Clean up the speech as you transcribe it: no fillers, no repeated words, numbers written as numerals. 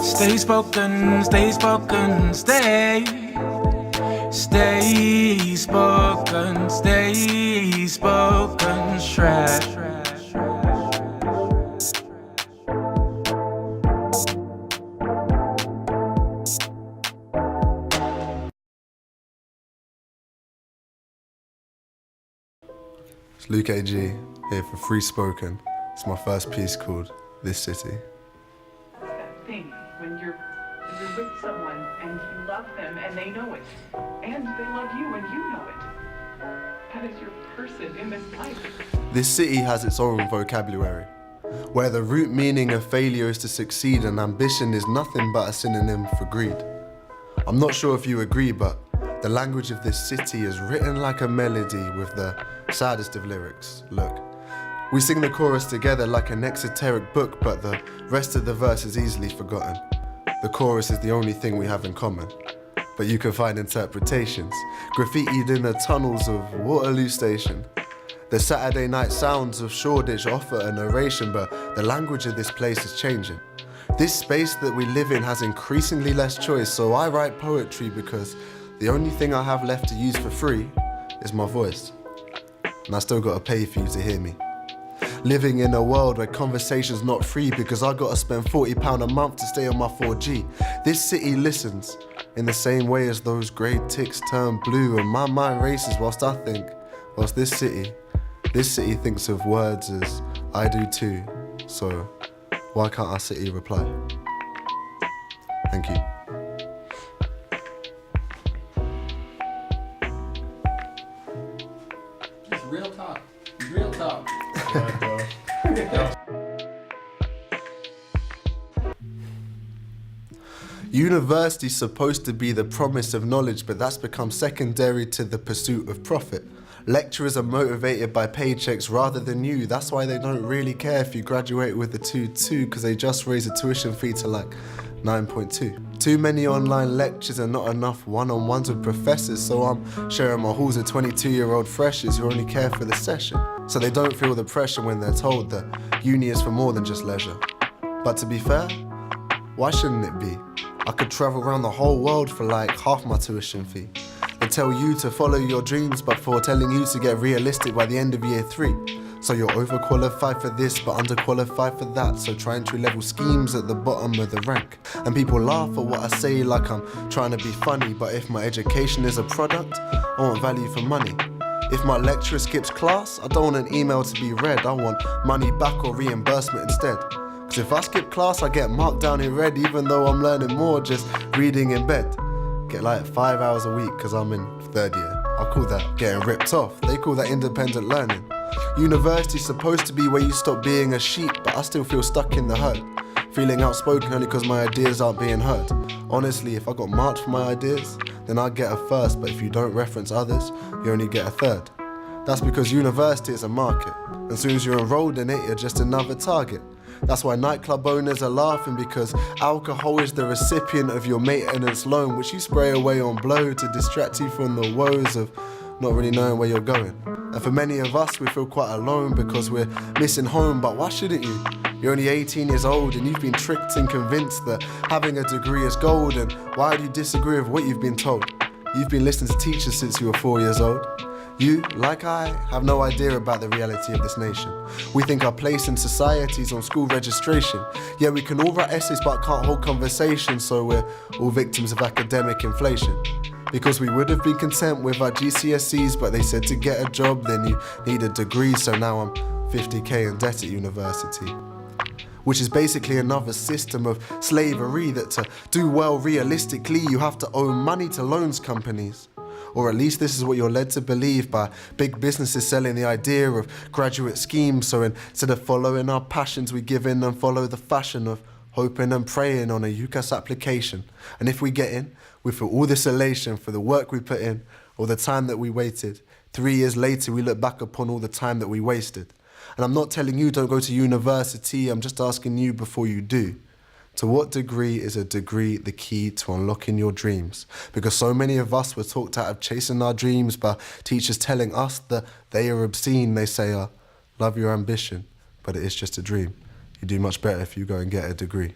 Stay spoken, stay spoken, stay. Stay spoken, stay spoken, shred. It's Luke AG here for FreeSpoken. It's my first piece called This City. That thing when you're with someone and you love them and they know it, and they love you and you know it. That is your person in this life. This city has its own vocabulary, where the root meaning of failure is to succeed and ambition is nothing but a synonym for greed. I'm not sure if you agree, but the language of this city is written like a melody with the saddest of lyrics. Look, we sing the chorus together like an exoteric book, but the rest of the verse is easily forgotten. The chorus is the only thing we have in common, but you can find interpretations, graffitied in the tunnels of Waterloo Station. The Saturday night sounds of Shoreditch offer a narration, but the language of this place is changing. This space that we live in has increasingly less choice, so I write poetry because the only thing I have left to use for free is my voice. And I still gotta pay for you to hear me. Living in a world where conversation's not free because I gotta spend £40 a month to stay on my 4G. This city listens in the same way as those grey ticks turn blue, and my mind races whilst this city thinks of words as I do too. So why can't our city reply? Thank you. It's real talk. Real talk. University's supposed to be the promise of knowledge, but that's become secondary to the pursuit of profit. Lecturers are motivated by paychecks rather than you. That's why they don't really care if you graduate with a 2.2, because they just raise the tuition fee to like 9.2. Too many online lectures and not enough one-on-ones with professors, so I'm sharing my halls with 22-year-old freshers who only care for the session. So they don't feel the pressure when they're told that uni is for more than just leisure. But to be fair, why shouldn't it be? I could travel around the whole world for like half my tuition fee. They tell you to follow your dreams, but for telling you to get realistic by the end of year 3. So you're overqualified for this, but underqualified for that. So try entry-level schemes at the bottom of the rank. And people laugh at what I say like I'm trying to be funny, but if my education is a product, I want value for money. If my lecturer skips class, I don't want an email to be read. I want money back or reimbursement instead. Because if I skip class, I get marked down in red, even though I'm learning more just reading in bed. Get like 5 hours a week because I'm in 3rd year. I call that getting ripped off. They call that independent learning. University's supposed to be where you stop being a sheep, but I still feel stuck in the herd. Feeling outspoken only because my ideas aren't being heard. Honestly, if I got marked for my ideas, then I'd get a first, but if you don't reference others, you only get a 3rd. That's because university is a market. As soon as you're enrolled in it, you're just another target. That's why nightclub owners are laughing, because alcohol is the recipient of your maintenance loan, which you spray away on blow to distract you from the woes of not really knowing where you're going. And for many of us, we feel quite alone because we're missing home, but why shouldn't you? You're only 18 years old and you've been tricked and convinced that having a degree is gold, and why do you disagree with what you've been told? You've been listening to teachers since you were 4 years old. You, like I, have no idea about the reality of this nation. We think our place in society is on school registration. Yeah, we can all write essays but can't hold conversations, so we're all victims of academic inflation. Because we would have been content with our GCSEs, but they said to get a job then you need a degree, so now I'm 50k in debt at university. Which is basically another system of slavery, that to do well realistically you have to owe money to loans companies. Or at least this is what you're led to believe by big businesses selling the idea of graduate schemes. So instead of following our passions, we give in and follow the fashion of hoping and praying on a UCAS application. And if we get in, we feel all this elation for the work we put in or the time that we waited. 3 years later, we look back upon all the time that we wasted. And I'm not telling you don't go to university, I'm just asking you before you do. To what degree is a degree the key to unlocking your dreams? Because so many of us were talked out of chasing our dreams by teachers telling us that they are obscene. They say, love your ambition, but it is just a dream. You do much better if you go and get a degree.